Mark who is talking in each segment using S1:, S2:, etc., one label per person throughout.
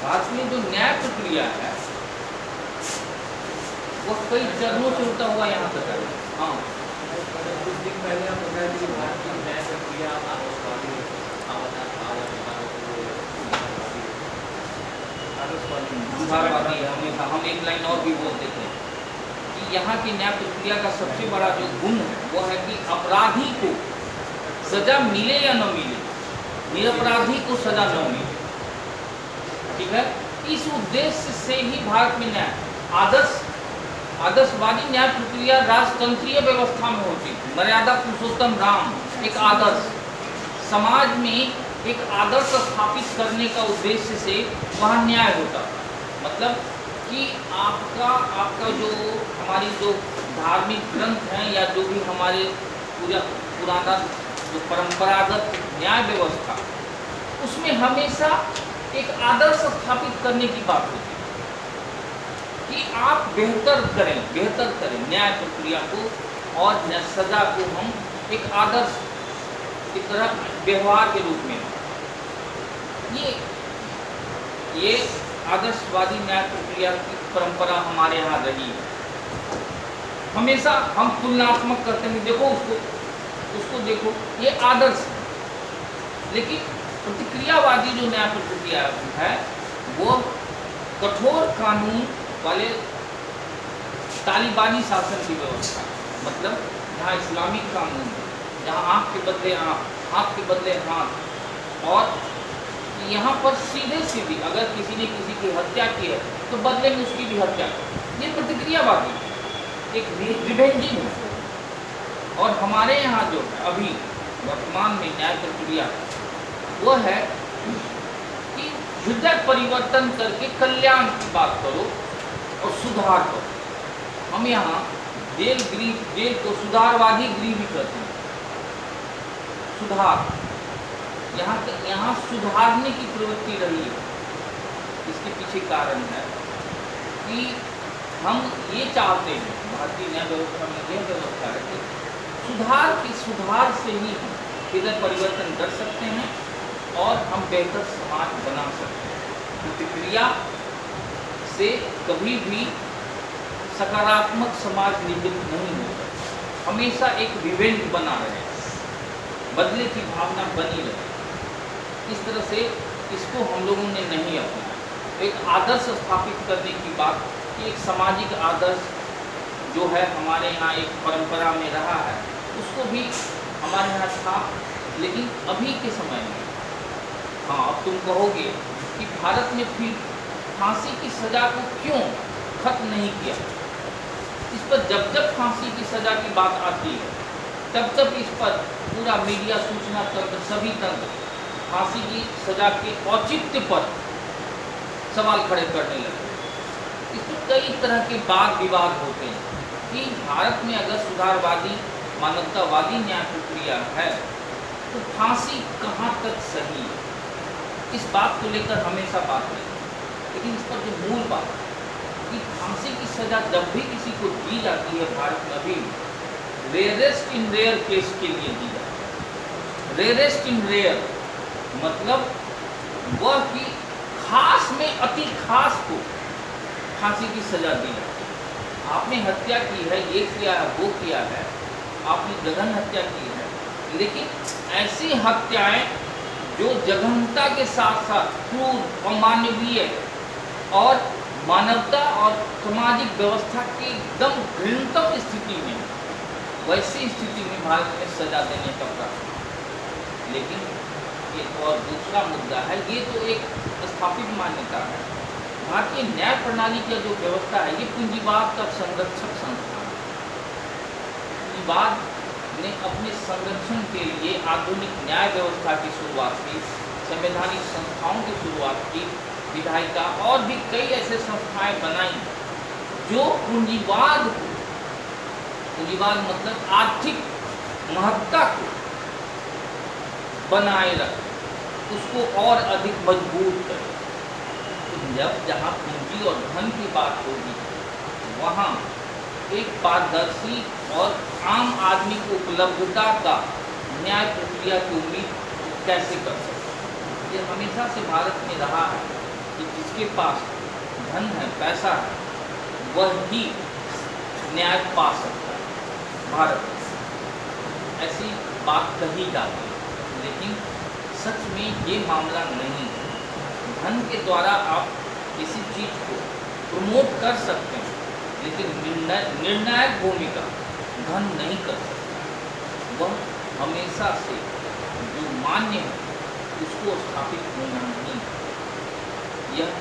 S1: भारत में जो न्याय प्रक्रिया है वो कई चरणों से होता हुआ यहाँ तक है। हाँ,
S2: कुछ दिन पहले आप बताया कि भारत की न्याय प्रक्रिया
S1: सुधारवादी है हमेशा। हम एक लाइन और भी बोलते थे कि यहाँ की न्याय प्रक्रिया का सबसे बड़ा जो गुण है वो है कि अपराधी को सजा मिले या न मिले, निरपराधी को सजा न मिले। ठीक है, इस उद्देश्य से ही भारत में न्याय आदर्शवादी न्याय प्रक्रिया राजतंत्रीय व्यवस्था में होती है। मर्यादा पुरुषोत्तम राम एक आदर्श समाज में एक आदर्श स्थापित करने का उद्देश्य से वहाँ न्याय होता है। मतलब कि आपका जो हमारी जो धार्मिक ग्रंथ हैं या जो भी हमारे पुराना जो परंपरागत न्याय व्यवस्था, उसमें हमेशा एक आदर्श स्थापित करने की बात होती है कि आप बेहतर करें न्याय प्रक्रिया को, और सजा को हम एक आदर्श की तरह व्यवहार के रूप में। ये आदर्शवादी न्याय प्रक्रिया की परंपरा हमारे यहाँ रही है। हमेशा हम तुलनात्मक करते हैं, देखो उसको देखो, ये आदर्श है। लेकिन प्रतिक्रियावादी जो न्याय प्रक्रिया है वो कठोर कानून वाले तालिबानी शासन की व्यवस्था, मतलब जहाँ इस्लामिक कानून है, जहाँ आँख के बदले आँख, हाथ के बदले हाथ, और यहाँ पर सीधे अगर किसी ने किसी की हत्या की है तो बदले में उसकी भी हत्या कर। ये प्रतिक्रियावादी एक रिवेंजिंग है। और हमारे यहाँ जो है अभी वर्तमान में न्याय प्रक्रिया वो है कि हृदय परिवर्तन करके कल्याण की बात करो और सुधार करो। हम यहाँ जेल को सुधारवादी गृह भी कहते हैं। सुधार, यहाँ सुधारने की प्रवृत्ति रही है। इसके पीछे कारण है कि हम ये चाहते हैं, भारतीय न्याय व्यवस्था में यह व्यवस्था है कि सुधार से ही हम हृदय परिवर्तन कर सकते हैं और हम बेहतर समाज बना सकते हैं। प्रतिक्रिया से कभी भी सकारात्मक समाज निर्मित नहीं होता, हमेशा एक विवेक बना रहे, बदले की भावना बनी रहे। इस तरह से इसको हम लोगों ने नहीं अपनाया। एक आदर्श स्थापित करने की बात कि एक सामाजिक आदर्श जो है हमारे यहाँ एक परंपरा में रहा है, उसको भी हमारे यहाँ था। लेकिन अभी के समय में, हाँ, अब तुम कहोगे कि भारत में फिर फांसी की सज़ा को क्यों खत्म नहीं किया। इस पर जब फांसी की सज़ा की बात आती है तब इस पर पूरा मीडिया, सूचना तंत्र, सभी तंत्र फांसी की सज़ा के औचित्य पर सवाल खड़े करने लगे। इस पर कई तरह के वाद विवाद होते हैं कि भारत में अगर सुधारवादी मानवतावादी न्याय प्रक्रिया है तो फांसी कहाँ तक सही है। इस बात को लेकर हमेशा बात है। लेकिन इस पर जो मूल बात है कि फांसी की सज़ा जब भी किसी को दी जाती है भारत में, अभी रेयरेस्ट इन रेयर केस के लिए दी जाती है। रेयरेस्ट इन रेयर मतलब वह कि खास में अति खास को फांसी की सजा दी जाती है। आपने हत्या की है, ये किया है, वो किया है, आपने जघन्य हत्या की है, लेकिन ऐसी हत्याएं जो जघन्यता के साथ साथ क्रूर, अमानवीय और मानवता और सामाजिक व्यवस्था की एकदम घृणितम स्थिति में, वैसी स्थिति में भारत में सजा देने का प्रावधान। लेकिन एक और दूसरा मुद्दा है, ये तो एक स्थापित मान्यता है। भारतीय न्याय प्रणाली की जो व्यवस्था है ये पूंजीवाद का संरक्षक संस्थान है। पूंजीवाद ने अपने संरक्षण के लिए आधुनिक न्याय व्यवस्था की शुरुआत की, संवैधानिक संस्थाओं की शुरुआत की, विधायिका और भी कई ऐसे संस्थाएं बनाई जो पूंजीवाद मतलब आर्थिक महत्ता को बनाए रखे, उसको और अधिक मजबूत करे। तो जब जहाँ पूंजी और धन की बात होगी वहाँ एक पारदर्शी और आम आदमी को उपलब्धता का न्याय प्रक्रिया की उम्मीद कैसे कर सकते हैं। ये हमेशा से भारत में रहा है कि जिसके पास धन है, पैसा है, वह ही न्याय पा सकता है भारत में। ऐसी बात कही जाती है, लेकिन सच में ये मामला नहीं है। धन के द्वारा आप किसी चीज़ को प्रमोट कर सकते हैं, लेकिन निर्णायक भूमिका धन नहीं कर सकता। वह हमेशा से जो मान्य है उसको स्थापित होना नहीं। यह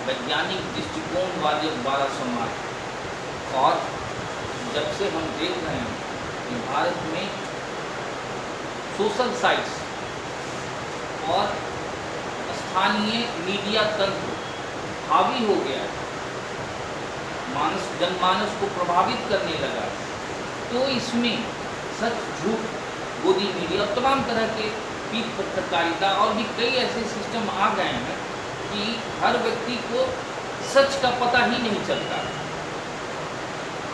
S1: वैज्ञानिक दृष्टिकोण वाला समाज, और जब से हम देख रहे हैं कि भारत में सोशल साइट्स और स्थानीय मीडिया तंत्र हावी हो गया है, जनमानस को प्रभावित करने लगा, तो इसमें सच झूठ, गोदी मीडिया और तमाम तरह के पीठ पत्रकारिता और भी कई ऐसे सिस्टम आ गए हैं कि हर व्यक्ति को सच का पता ही नहीं चलता।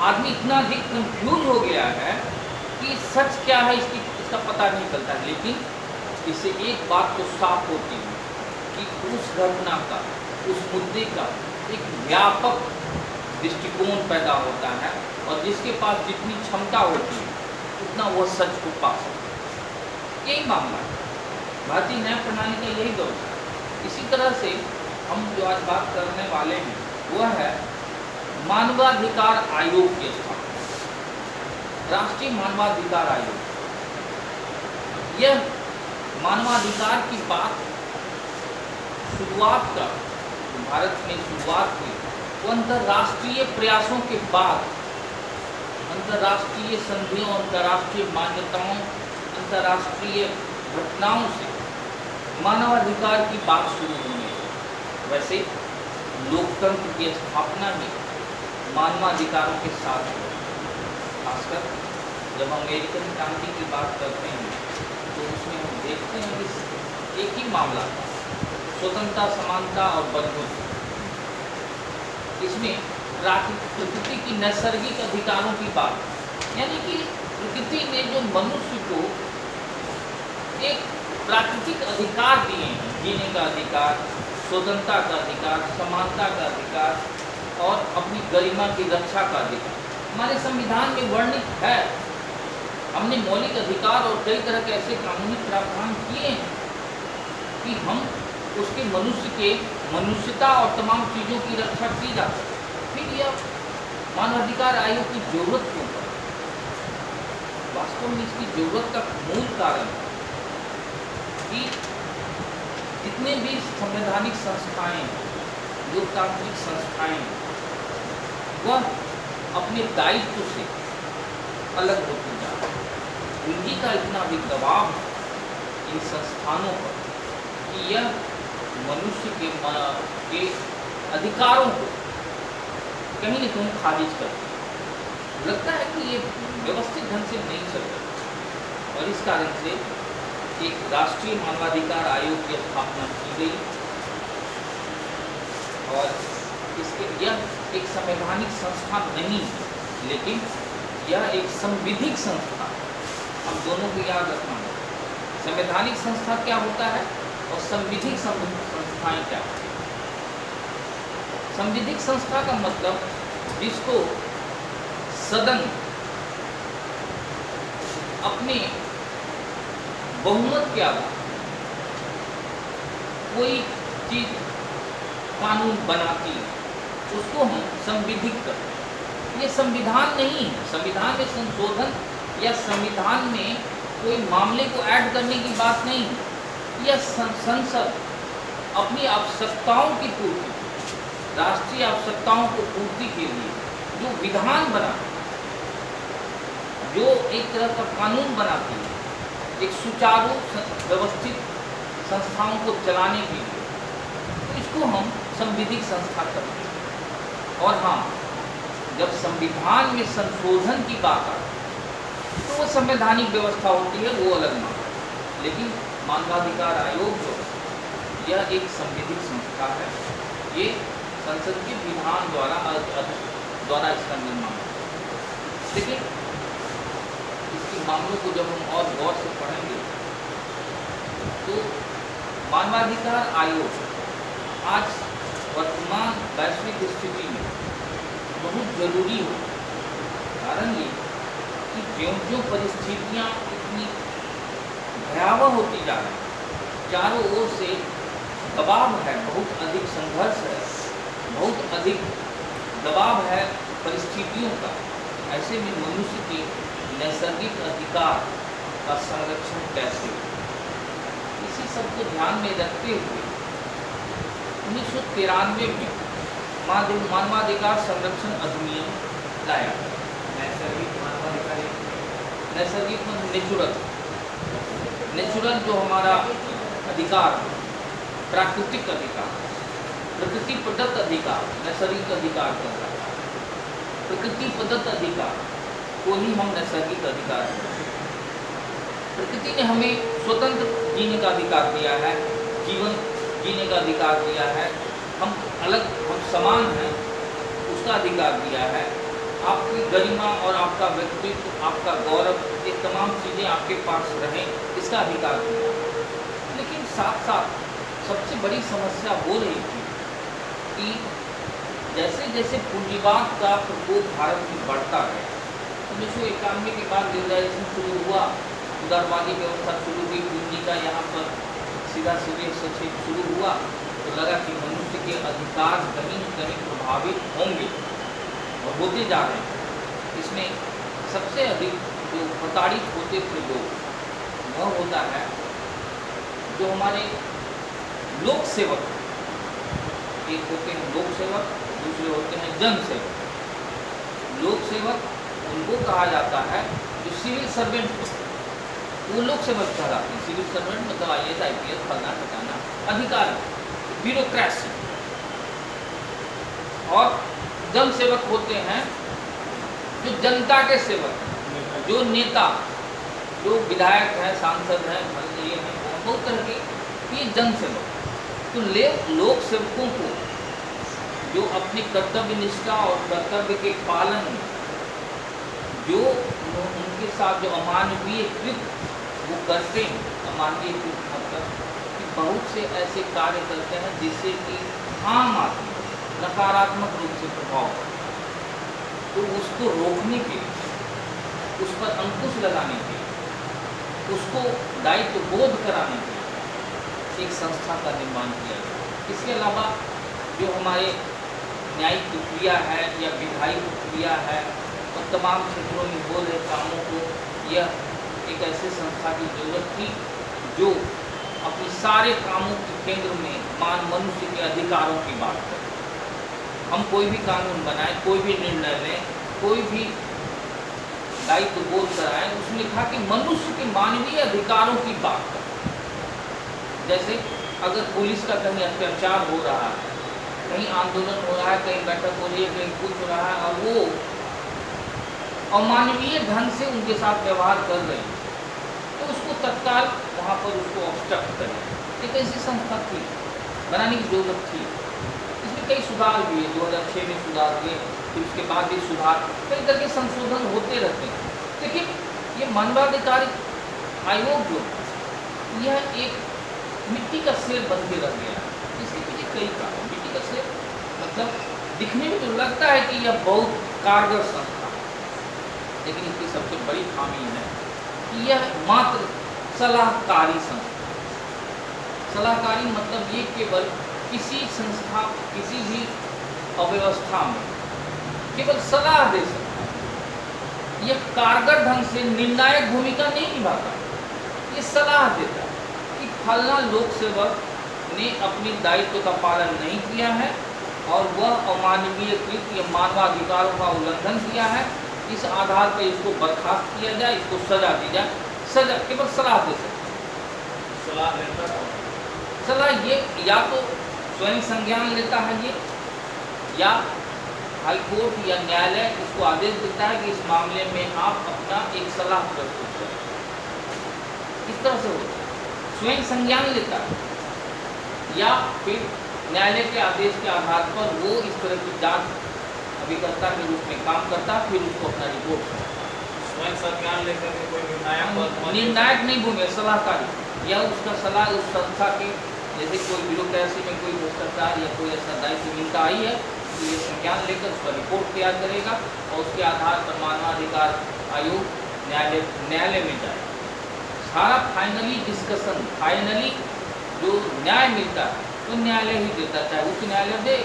S1: आदमी इतना अधिक कंफ्यूज हो गया है कि सच क्या है इसका पता नहीं चलता। लेकिन इससे एक बात तो साफ होती है कि उस घटना का, उस मुद्दे का एक व्यापक दृष्टिकोण पैदा होता है, और जिसके पास जितनी क्षमता होती है उतना वह सच को पा सकता है। यही मामला है भारतीय न्याय प्रणाली का, यही दोष है। इसी तरह से हम जो आज बात करने वाले हैं वह है मानवाधिकार आयोग की स्थापना। राष्ट्रीय मानवाधिकार आयोग, यह मानवाधिकार की बात शुरुआत का, भारत में शुरुआत हुई वो अंतर्राष्ट्रीय प्रयासों के बाद, अंतर्राष्ट्रीय संधियों, अंतर्राष्ट्रीय मान्यताओं, अंतर्राष्ट्रीय घटनाओं से मानवाधिकार की बात शुरू होने लगी। वैसे लोकतंत्र की स्थापना भी मानवाधिकारों के साथ है। खासकर जब हम अमेरिकन क्रांति की बात करते हैं तो उसमें हम देखते हैं कि एक ही मामला था, स्वतंत्रता, समानता और बंधुत्व। इसमें प्रकृति की नैसर्गिक अधिकारों की बात, यानी कि प्रकृति ने जो मनुष्य को एक प्राकृतिक अधिकार दिए हैं, जीने का अधिकार, स्वतंत्रता का अधिकार, समानता का अधिकार और अपनी गरिमा की रक्षा का अधिकार, हमारे संविधान में वर्णित है। हमने मौलिक अधिकार और कई तरह के ऐसे कानूनी प्रावधान किए हैं कि हम उसके मनुष्य के मनुष्यता और तमाम चीज़ों की रक्षा की जा सके। फिर यह मानवाधिकार आयोग की जरूरत क्यों पड़ी? वास्तव में इसकी जरूरत का मूल कारण है कि जितने भी संवैधानिक संस्थाएं, लोकतांत्रिक संस्थाएं, वह अपने दायित्व से अलग होती जा रही है। पूंजी का इतना भी दबाव है इन संस्थानों पर कि यह मनुष्य के अधिकारों को कहीं न कहीं खारिज करती है। लगता है कि ये व्यवस्थित ढंग से नहीं चल रहा, और इस कारण से एक राष्ट्रीय मानवाधिकार आयोग की स्थापना की गई, और इसके यह एक संवैधानिक संस्था नहीं है, लेकिन यह एक संविधिक संस्था है। हम दोनों को याद रखना होगा, संवैधानिक संस्था क्या होता है और संविधिक संस्थाएं क्या होती है। संविधिक संस्था का मतलब जिसको सदन अपने बहुमत के आधार कोई चीज कानून बनाती है, उसको हम संविधिक करते हैं। ये संविधान नहीं है। संविधान में संशोधन या संविधान में कोई मामले को ऐड करने की बात नहीं है। यह संसद अपनी आवश्यकताओं की पूर्ति, राष्ट्रीय आवश्यकताओं को पूर्ति के लिए जो विधान बनाती है, जो एक तरह का कानून बनाती है, एक सुचारू व्यवस्थित संस्थाओं को चलाने के लिए, तो इसको हम संविधिक संस्था करते हैं। और हाँ, जब संविधान में संशोधन की बात आती है तो वो संवैधानिक व्यवस्था होती है, वो अलग मामला है। लेकिन मानवाधिकार आयोग जो यह एक संविधिक संस्था है, ये संसद के विधान द्वारा इसका निर्माण है। लेकिन इसके मामलों को जब हम और गौर से पढ़ेंगे तो मानवाधिकार आयोग आज वैश्विक स्थिति में बहुत जरूरी हो। कारण ये कि ज्यों ज्यों परिस्थितियाँ इतनी भयावह होती जा रही हैं, चारों ओर से दबाव है, बहुत अधिक संघर्ष है, बहुत अधिक दबाव है परिस्थितियों का, ऐसे में मनुष्य के नैसर्गिक अधिकार का संरक्षण कैसे हो? इसी सब को ध्यान में रखते हुए 1993 में मानवाधिकार संरक्षण अधिनियम लाया।
S2: नैसर्गिक मानवाधिकार,
S1: नैसर्गिक नेचुरल जो हमारा अधिकार, प्राकृतिक अधिकार, प्रकृति प्रदत्त अधिकार, नैसर्गिक अधिकार कहलाता है। प्रकृति प्रदत्त अधिकार को ही हम नैसर्गिक अधिकार कहते हैं। प्रकृति ने हमें स्वतंत्र जीने का अधिकार दिया है, जीवन जीने का अधिकार दिया है, हम समान हैं उसका अधिकार दिया है। आपकी गरिमा और आपका व्यक्तित्व, आपका गौरव, ये तमाम चीज़ें आपके पास रहें, इसका अधिकार दिया है। लेकिन साथ साथ सबसे बड़ी समस्या हो रही थी कि जैसे जैसे पूंजीवाद का प्रकोप भारत में बढ़ता है, 1991 के बाद लिबरलाइजेशन शुरू हुआ, उदारवादी व्यवस्था शुरू हुई, पूंजी का यहाँ पर सीधा सीधे सचेत शुरू हुआ, तो लगा कि मनुष्य के अधिकार कहीं न कहीं प्रभावित होंगे और होते जा रहे हैं। इसमें सबसे अधिक जो प्रताड़ित होते थे लोग, वह होता है जो हमारे लोक सेवक, एक होते हैं लोक सेवक, दूसरे होते हैं जन सेवक। लोक सेवक उनको कहा जाता है जो सिविल सर्वेंट, वो लोक सेवक कहलाते हैं। सिविल सर्वेंट मतलब IAS IPS फलना ठिकाना अधिकारी, ब्यूरोक्रेसी। और जन सेवक होते हैं जो जनता के सेवक, जो नेता, जो विधायक हैं, सांसद हैं, ये हैं, बहुत तरह के, ये जन सेवक। तो लोक सेवकों को जो अपनी कर्तव्य निष्ठा और कर्तव्य के पालन, जो उनके साथ जो अमानवीय कृत्य वो करते हैं, अमानवीय कृत्य मतलब कि बहुत से ऐसे कार्य करते हैं जिससे कि आम आदमी नकारात्मक रूप से प्रभाव पड़े, तो उसको रोकने के लिए, उस पर अंकुश लगाने के लिए, उसको दायित्व बोध कराने के लिए एक संस्था का निर्माण किया गया। इसके अलावा जो हमारे न्यायिक प्रक्रिया है या विधायी प्रक्रिया है और तमाम क्षेत्रों में हो रहे कामों को, यह एक ऐसे संस्था की जरूरत थी जो अपने सारे कामों के केंद्र में मनुष्य के अधिकारों की बात करें। हम कोई भी कानून बनाएं, कोई भी निर्णय लें, कोई भी दायित्व बोध कराएं, उसमें लिखा कि मनुष्य के मानवीय अधिकारों की बात करें। जैसे अगर पुलिस का कहीं अत्याचार हो रहा है, कहीं आंदोलन हो रहा है, कहीं बैठक हो रही है, कहीं कुछ हो रहा है और वो अमानवीय ढंग से उनके साथ व्यवहार कर रहे हैं, तो उसको तत्काल वहाँ पर उसको ऑब्स्ट्रक्ट करें। एक ऐसी संस्था थी, बनाने की जरूरत थी। इसमें कई सुधार हुए, 2006 में सुधार हुए, फिर उसके बाद भी सुधार, कई तरह के संशोधन होते रहते हैं। लेकिन ये मानवाधिकार आयोग जो यह एक मिट्टी का शेर बन के रह गया। इसके पीछे कई कारण। मिट्टी का शेर मतलब दिखने में तो लगता है कि यह बहुत कारगर संस्था है, लेकिन इसकी सबसे बड़ी खामी है कि यह मात्र सलाहकारी संस्था। सलाहकारी मतलब ये केवल किसी संस्था, किसी भी अव्यवस्था में केवल सलाह दे सकता है। यह कारगर ढंग से निर्णायक भूमिका नहीं निभाता, ये सलाह देता है कि फलना लोक सेवक ने अपने दायित्व का पालन नहीं किया है और वह अमानवीय कृत्य या मानवाधिकारों का उल्लंघन किया है, इस आधार पर इसको बर्खास्त किया जाए, इसको सजा दी जाए। सजा केवल सलाह दे सकते हैं।
S2: सलाह लेता है,
S1: सलाह ये या तो स्वयं संज्ञान लेता है ये, या हाई कोर्ट या न्यायालय इसको आदेश देता है कि इस मामले में आप अपना एक सलाह प्रस्तुत करें। इस तरह से होता है, स्वयं संज्ञान लेता है या फिर न्यायालय के आदेश के आधार पर वो इस तरह की जांच अभिकर्ता के रूप में काम करता है, फिर उसको अपना रिपोर्ट करता है।
S2: स्वयं संज्ञान लेकर के कोई निर्णायक
S1: निर्णायक नहीं भूमिका, सलाहकारी या उसका सलाह उस संस्था के जैसे कोई ब्यूरोक्रेसी में कोई भ्रष्टाचार या कोई ऐसा दायित्व मिलता आई है तो ये संज्ञान लेकर उसका रिपोर्ट तैयार करेगा और उसके आधार पर मानवाधिकार आयोग न्यायालय में जाएगा। सारा फाइनली डिस्कशन, फाइनली जो न्याय मिलता है तो न्यायालय ही देता, चाहे उच्च न्यायालय दे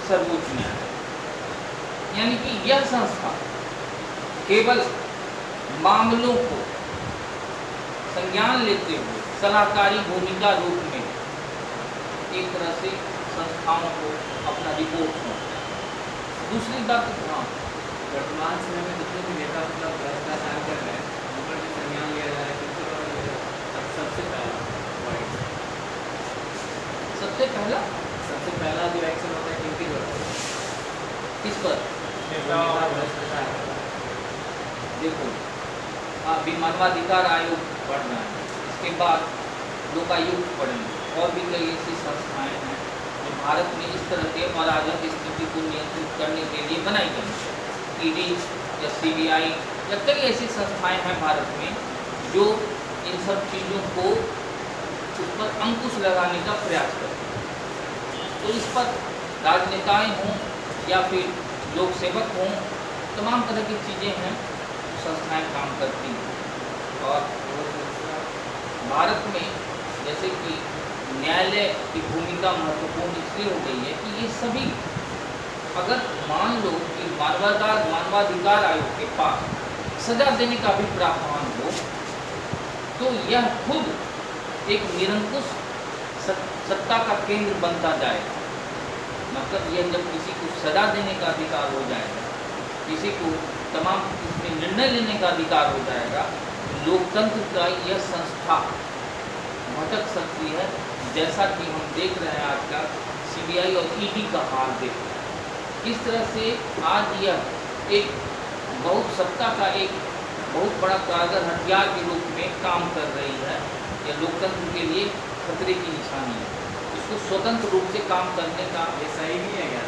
S1: सर्वोच्च न्यायालय। यानी कि यह संस्था केवल मामलों को संज्ञान लेते हुए सलाहकारी भूमिका रूप में एक तरह से संस्थाओं को अपना रिपोर्ट सौंपता है। दूसरी बात, हाँ,
S2: वर्तमान समय में जितने भी नेता मतलब भ्रष्टाचार कर रहे हैं उन पर भी संज्ञान लिया जा रहा है, क्योंकि सबसे पहला जो एक्शन होता है किनके द्वारा,
S1: किस पर?
S2: नेता भ्रष्टाचार।
S1: देखो, अभी मानवाधिकार आयोग पढ़ना है, इसके बाद लोकायुक्त पढ़ेंगे, और भी कई ऐसी संस्थाएं हैं जो भारत में इस तरह के अराजक स्थिति को नियंत्रित करने के लिए बनाई गई है। ईडी या सीबीआई या कई ऐसी संस्थाएं हैं भारत में जो इन सब चीज़ों को उस पर अंकुश लगाने का प्रयास करती हैं। तो इस पर राजनेताएं हों या फिर लोक सेवक हों, तमाम तरह की चीज़ें हैं, संस्थाएं काम करती हैं। और भारत में जैसे कि न्यायालय की भूमिका महत्वपूर्ण इसलिए हो गई है कि ये सभी, अगर मान लो कि मानवाधिकार आयोग के पास सजा देने का भी प्रावधान हो तो यह खुद एक निरंकुश सत्ता का केंद्र बनता जाएगा। मतलब यह जब किसी को सजा देने का अधिकार हो जाएगा, किसी को तमाम इसमें निर्णय लेने का अधिकार हो जाएगा, तो लोकतंत्र का यह संस्था भटक सकती है, जैसा कि हम देख रहे हैं आजकल सीबीआई और ईडी का हाल देख रहे हैं। किस तरह से आज यह एक बहुत सत्ता का एक बहुत बड़ा कारगर हथियार के रूप में काम कर रही है। यह लोकतंत्र के लिए खतरे की निशानी है। इसको स्वतंत्र रूप से काम करने का
S2: ये सही नहीं है क्या?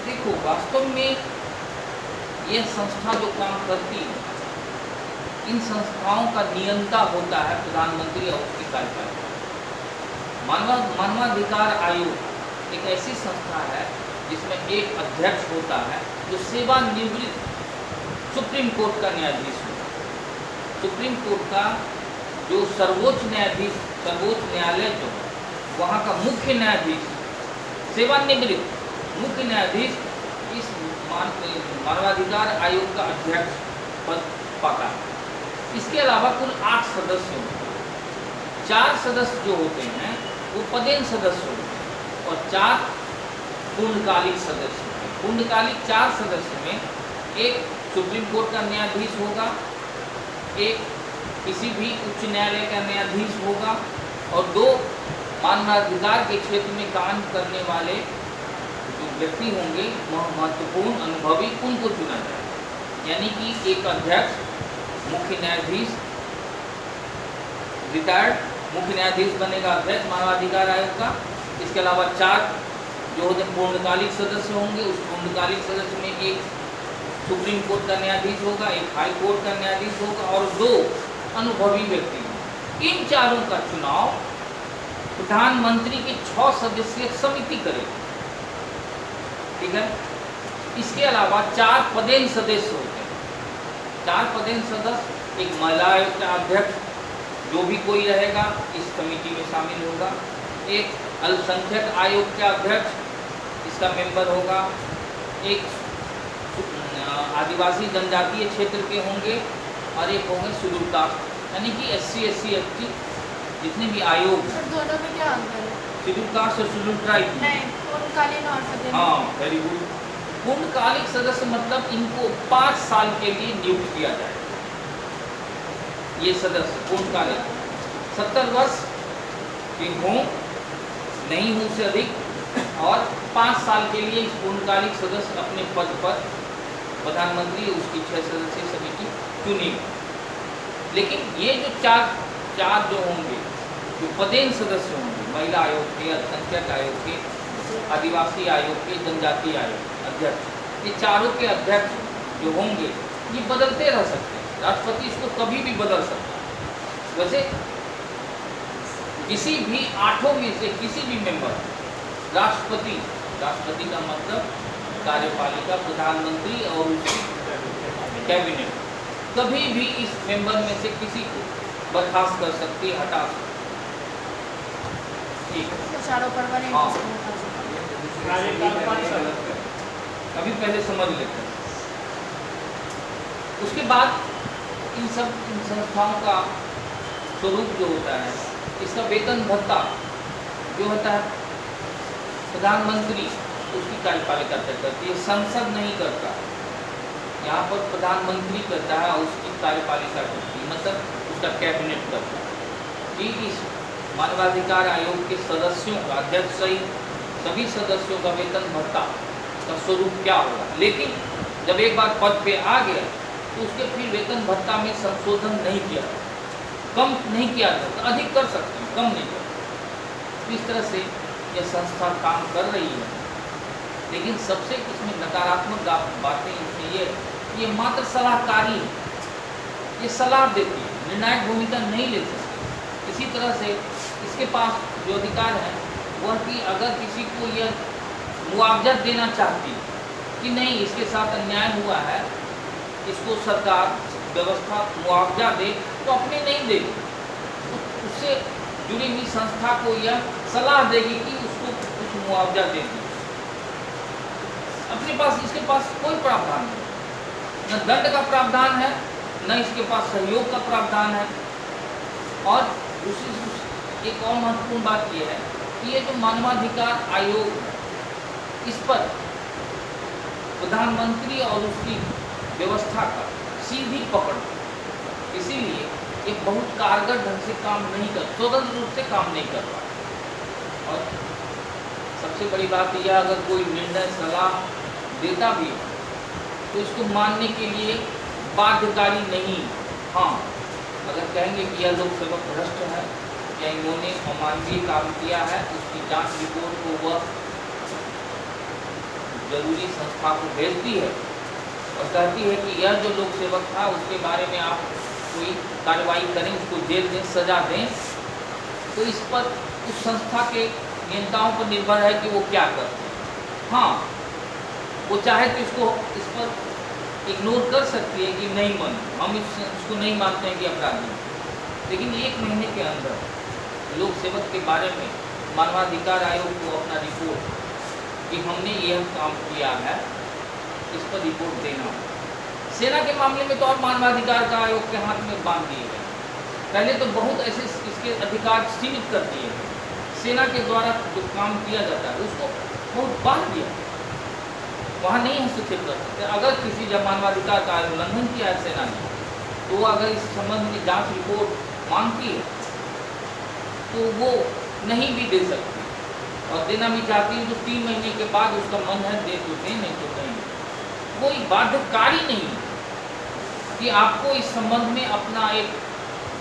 S1: देखो, वास्तव में यह संस्था जो काम करती है, इन संस्थाओं का नियंता होता है प्रधानमंत्री और उसकी कार्यपालिका। मानवाधिकार आयोग एक ऐसी संस्था है जिसमें एक अध्यक्ष होता है जो सेवानिवृत्त सुप्रीम कोर्ट का न्यायाधीश होता है। सुप्रीम कोर्ट का जो सर्वोच्च न्यायाधीश, सर्वोच्च न्यायालय जो है, वहाँ का मुख्य न्यायाधीश, सेवानिवृत्त मुख्य न्यायाधीश इस मानवाधिकार आयोग का अध्यक्ष पद पाता है। इसके अलावा कुल 8 सदस्य होते हैं। 4 सदस्य जो होते हैं वो पदेन सदस्य होते हैं और 4 पूर्णकालिक सदस्य होते हैं। पूर्णकालिक 4 सदस्य में एक सुप्रीम कोर्ट का न्यायाधीश होगा, एक किसी भी उच्च न्यायालय का न्यायाधीश होगा और 2 मानवाधिकार के क्षेत्र में काम करने वाले जो व्यक्ति होंगे महत्वपूर्ण अनुभवी, उनको चुना जाएगा। यानी कि एक अध्यक्ष, मुख्य न्यायाधीश, रिटायर्ड मुख्य न्यायाधीश बनेगा अध्यक्ष मानवाधिकार आयोग का। इसके अलावा 4 जो होते पूर्णकालिक सदस्य होंगे। उस पूर्णकालिक सदस्य में एक सुप्रीम कोर्ट का न्यायाधीश होगा, एक हाई कोर्ट का न्यायाधीश होगा और 2 अनुभवी व्यक्ति होंगे। इन चारों का चुनाव प्रधानमंत्री की 6 सदस्यीय समिति करेगी। ठीक है। इसके अलावा 4 पदेन सदस्य होते हैं। 4 पदेन सदस्य, एक महिला आयोग का अध्यक्ष जो भी कोई रहेगा इस कमेटी में शामिल होगा, एक अल्पसंख्यक आयोग के अध्यक्ष इसका मेंबर होगा, एक आदिवासी जनजातीय क्षेत्र के होंगे और एक होंगे शेड्यूल कास्ट, यानी कि SC SC ST जितने भी आयोग हैं।
S3: दोनों में क्या अंतर है?
S1: शेड्यूल कास्ट और शेड्यूल ट्राइब।
S3: नहीं, पूर्णकालीन और पदेन।
S1: हाँ, वेरी गुड। पूर्णकालिक सदस्य मतलब इनको 5 साल के लिए नियुक्त किया जाए। ये सदस्य पूर्णकालिक 70 वर्ष के हों, नहीं हों से अधिक, और 5 साल के लिए इस पूर्णकालिक सदस्य अपने पद पर प्रधानमंत्री उसकी 6 सदस्यीय समिति चुनेगी। लेकिन ये जो चार जो होंगे, जो पदेन सदस्य होंगे, महिला आयोग के, अल्पसंख्यक आयोग के, आदिवासी आयोग के, जनजातीय आयोग अध्यक्ष, ये चारों के अध्यक्ष जो होंगे ये बदलते रह सकते हैं। राष्ट्रपति इसको कभी भी बदल सकता है। वैसे किसी भी 8 में से किसी भी मेंबर, राष्ट्रपति, राष्ट्रपति का मतलब कार्यपालिका, प्रधानमंत्री और उसकी कैबिनेट, कभी भी इस मेंबर में से किसी को बर्खास्त कर सकती है, हटा सकती है। ठीक है,
S3: तो चारों परमानेंट
S1: हाँ।
S3: इसको हटा सकते हैं।
S1: अभी पहले समझ लेते हैं। उसके बाद इन संस्थाओं का स्वरूप जो होता है, इसका वेतन भत्ता जो होता है, प्रधानमंत्री उसकी कार्यपालिका तय करती है, संसद नहीं करता। यहाँ पर प्रधानमंत्री करता है और उसकी कार्यपालिका करती है, मतलब उसका कैबिनेट करता है कि इस मानवाधिकार आयोग के सदस्यों का, अध्यक्ष सहित सभी सदस्यों का वेतन भत्ता का स्वरूप क्या होगा। लेकिन जब एक बार पद पे आ गया तो उसके फिर वेतन भत्ता में संशोधन नहीं किया, कम नहीं किया जा सकता, अधिक कर सकते हैं, कम नहीं कर सकते। इस तरह से यह संस्था काम कर रही है। लेकिन सबसे इसमें नकारात्मक बातें इसमें ये कि ये मात्र सलाहकारी है, ये सलाह देती है, निर्णायक भूमिका नहीं ले सकती। इसी तरह से इसके पास जो अधिकार है वह कि अगर किसी को यह मुआवजा देना चाहती है कि नहीं इसके साथ अन्याय हुआ है, इसको सरकार व्यवस्था मुआवजा दे, तो अपने नहीं देगी, उससे जुड़ी हुई संस्था को यह सलाह देगी कि उसको कुछ मुआवजा दे दी। अपने पास इसके पास कोई प्रावधान नहीं, न दंड का प्रावधान है, न इसके पास सहयोग का प्रावधान है। और दूसरी एक और महत्वपूर्ण बात यह है कि ये जो मानवाधिकार आयोग है, इस पर प्रधानमंत्री और उसकी व्यवस्था का सीधी पकड़, इसीलिए ये बहुत कारगर ढंग से काम नहीं कर, स्वतंत्र रूप से काम नहीं कर पा। और सबसे बड़ी बात यह, अगर कोई निर्णय सलाह देता भी तो इसको मानने के लिए बाध्यकारी नहीं। हाँ, अगर कहेंगे कि यह लोक सेवक भ्रष्ट है या इन्होंने अमानवीय काम किया है, उसकी जांच रिपोर्ट को वह जरूरी संस्था को भेजती है और कहती है कि यह जो लोक सेवक था उसके बारे में आप कोई कार्रवाई करें, उसको जेल दें, सजा दें, तो इस पर उस संस्था के नियंताओं पर निर्भर है कि वो क्या करते हैं। हाँ, वो चाहे तो इस पर इग्नोर कर सकती है कि नहीं माने, हम इसको नहीं मानते हैं कि अपराधी, लेकिन 1 महीने के अंदर लोक सेवक के बारे में मानवाधिकार आयोग को अपना रिपोर्ट कि हमने यह काम किया है, इस पर रिपोर्ट देना। सेना के मामले में तो और मानवाधिकार का आयोग के हाथ में बांध दिए गए। पहले तो बहुत ऐसे इसके अधिकार सीमित कर दिए गए, सेना के द्वारा जो काम किया जाता है उसको बहुत बांध दिया, वहाँ नहीं हस्तक्षेप कर सकते। अगर किसी जब मानवाधिकार का उल्लंघन किया है सेना ने, तो अगर इस संबंध में जांच रिपोर्ट मांगती है तो वो नहीं भी दे सकती, और देना भी चाहती है तो 3 महीने के बाद उसका मन है दे तो दे, नहीं तो नहीं। कोई बाध्यकारी नहीं कि आपको इस संबंध में अपना एक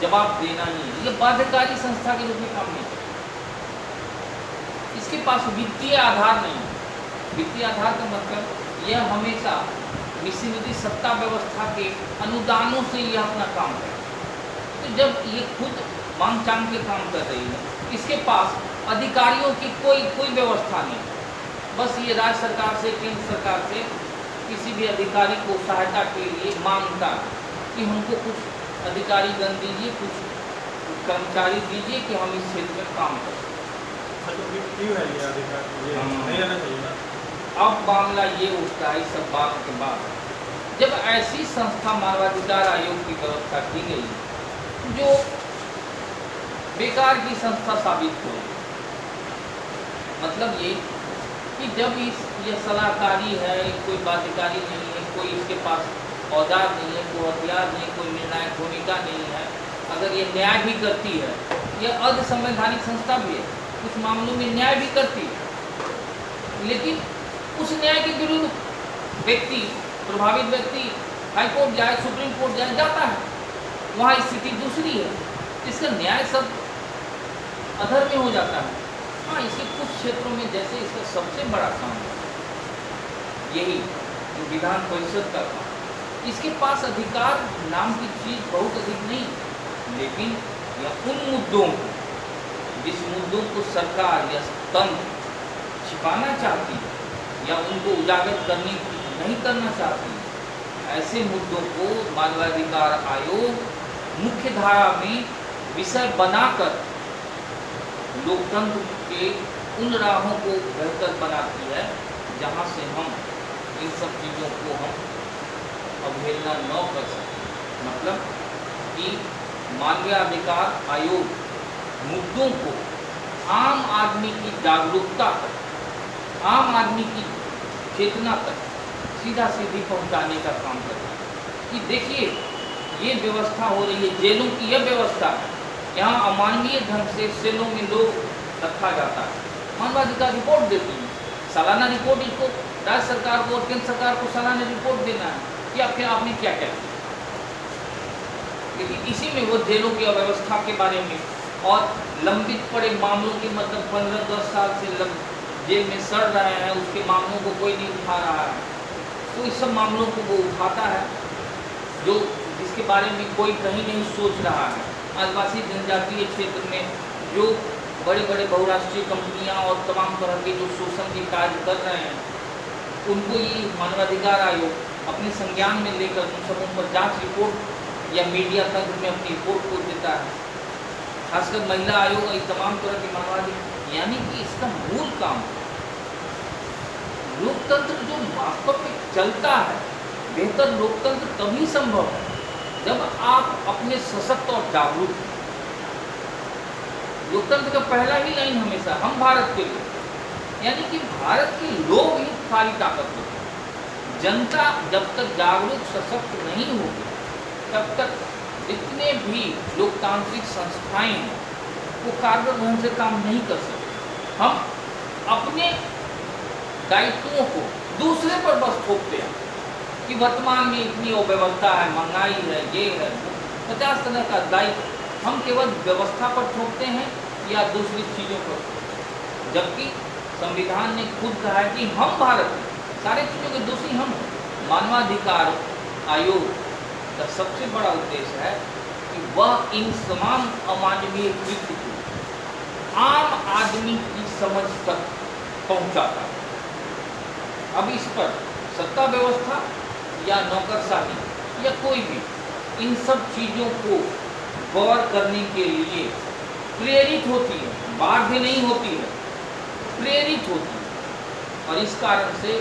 S1: जवाब देना ही है। ये बाध्यकारी संस्था के रूप में काम नहीं करती। इसके पास वित्तीय आधार नहीं है। वित्तीय आधार का मतलब यह हमेशा मिशनरी सत्ता व्यवस्था के अनुदानों से यह अपना काम करे। तो जब ये खुद मांग चांग के काम कर रही है, इसके पास अधिकारियों की कोई व्यवस्था नहीं, बस ये राज्य सरकार से, केंद्र सरकार से किसी भी अधिकारी को सहायता के लिए मांगता कि हमको कुछ अधिकारी गण दीजिए, कुछ कर्मचारी दीजिए कि हम इस क्षेत्र में काम करें।
S4: क्यों है ये अधिकार, ये नहीं रहना चाहिए ना?
S1: अब मामला ये उठता है इस सब बात के बाद, जब ऐसी संस्था मानवाधिकार आयोग की व्यवस्था की गई जो बेकार की संस्था साबित हो, मतलब ये कि जब यह सलाहकारी है, कोई बाध्यकारी नहीं है, कोई इसके पास औजार नहीं है, कोई हथियार नहीं, कोई निर्णायक भूमिका नहीं है, अगर ये न्याय भी करती है, यह अर्ध संवैधानिक संस्था भी है, कुछ मामलों में न्याय भी करती है, लेकिन उस न्याय के विरुद्ध व्यक्ति, प्रभावित व्यक्ति हाईकोर्ट जाए, सुप्रीम कोर्ट जाए, जाता है, वहाँ स्थिति दूसरी है, इसका न्याय सब अधर में हो जाता है। हाँ, इसके कुछ क्षेत्रों में जैसे इसका सबसे बड़ा काम है यही विधान परिषद का काम, इसके पास अधिकार नाम की चीज़ बहुत अधिक नहीं, लेकिन यह उन मुद्दों को जिस मुद्दों को सरकार या तंत्र छिपाना चाहती है या उनको उजागर करने नहीं करना चाहती, ऐसे मुद्दों को मानवाधिकार आयोग मुख्य धारा में विषय बनाकर लोकतंत्र के उन राहों को बेहतर बनाती है जहां से हम इन सब चीज़ों को हम अवहेलना न कर सकें। मतलब कि मानवाधिकार आयोग मुद्दों को आम आदमी की जागरूकता तक, आम आदमी की चेतना तक सीधा सीधी पहुंचाने का काम करता है कि देखिए ये व्यवस्था हो रही है, जेलों की यह व्यवस्था है, यहाँ अमानवीय ढंग से सेलों में लोग रखा जाता है। मानवाधिकार रिपोर्ट देती है, सालाना रिपोर्ट इसको राज्य सरकार को और केंद्र सरकार को सालाना रिपोर्ट देना है कि आपने क्या क्या किया। लेकिन इसी में वो जेलों की अव्यवस्था के बारे में और लंबित पड़े मामलों के मतलब 15-10 साल से जेल में सड़ रहे हैं, उसके मामलों को कोई नहीं उठा रहा है, तो इस सब मामलों को वो उठाता है जो जिसके बारे में कोई कहीं नहीं सोच रहा है। आदिवासी जनजातीय क्षेत्र में जो बड़े बड़े बहुराष्ट्रीय कंपनियां और तमाम तरह के जो शोषण के कार्य कर रहे हैं, उनको ये मानवाधिकार आयोग अपने संज्ञान में लेकर उन सबों पर जांच रिपोर्ट या मीडिया तंत्र में अपनी रिपोर्ट को देता है। खासकर महिला आयोग और तमाम तरह के मानवाधिकार, यानी कि इसका मूल काम लोकतंत्र जो वास्तव में चलता है, बेहतर लोकतंत्र तभी संभव है जब आप अपने सशक्त और जागरूक हैं। लोकतंत्र का पहला ही लाइन हमेशा हम भारत के लोग, यानी कि भारत के लोग ही सारी ताकत होते हैं। जनता जब तक जागरूक सशक्त नहीं होगी तब तक जितने भी लोकतांत्रिक संस्थाएं हैं वो कारगर ढंग से काम नहीं कर सकते। हम अपने दायित्वों को दूसरे पर बस थोपते हैं कि वर्तमान में इतनी अव्यवस्था है, महंगाई है, ये है, 50 तरह का दायित्व हम केवल व्यवस्था पर थोपते हैं या दूसरी चीज़ों पर, जबकि संविधान ने खुद कहा है कि हम भारत में सारी चीज़ों के दोषी हम हैं। मानवाधिकार आयोग का सबसे बड़ा उद्देश्य है कि वह इन तमाम अमानवीय कृत्य को आम आदमी की समझ तक पहुंचाता है। अब इस पर सत्ता व्यवस्था या नौकरशाही या कोई भी इन सब चीज़ों को गौर करने के लिए प्रेरित होती है, बाध्य नहीं होती है, प्रेरित होती है। और इस कारण से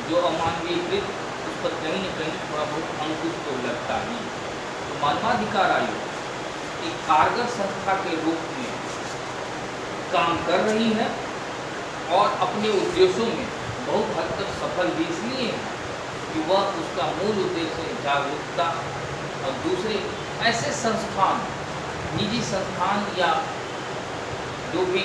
S1: जो अमानवीय कृत्य उस पर कहीं न कहीं थोड़ा बहुत अंकुश तो लगता ही। तो मानवाधिकार आयोग एक कारगर संस्था के रूप में काम कर रही है और अपने उद्देश्यों में बहुत हद तक सफल भी इसलिए है कि वह उसका मूल उद्देश्य जागरूकता और दूसरे ऐसे संस्थान, निजी संस्थान या जो भी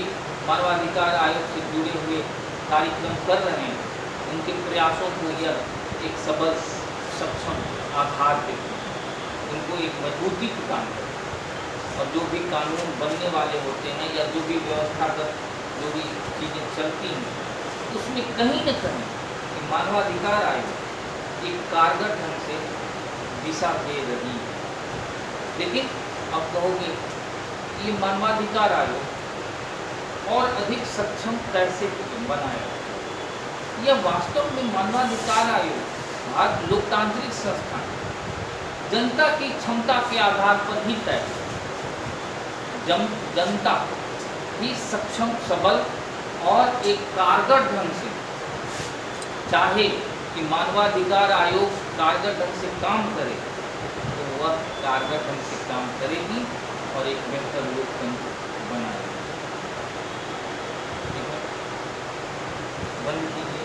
S1: मानवाधिकार आयोग से जुड़े हुए कार्यक्रम कर रहे हैं उनके प्रयासों को यह एक सबल सक्षम आधार देते हैं, उनको एक मजबूती प्रदान करते हैं। और जो भी कानून बनने वाले होते हैं या जो भी व्यवस्थागत जो भी चीज़ें चलती हैं उसमें कहीं न कहीं मानवाधिकार आयोग एक कारगर ढंग से दिशा दे रही है। लेकिन अब कहोगे ये मानवाधिकार आयोग और अधिक सक्षम कैसे बनाया? यह वास्तव में मानवाधिकार आयोग भारत लोकतांत्रिक संस्था जनता की क्षमता के आधार पर ही तय है। जनता ही सक्षम, सबल और एक कारगर ढंग से चाहे कि मानवाधिकार आयोग कारगर ढंग से काम करे तो वह कारगर ढंग से काम करेगी और एक बेहतर लोकतंत्र बनाएगी। बंद कीजिए।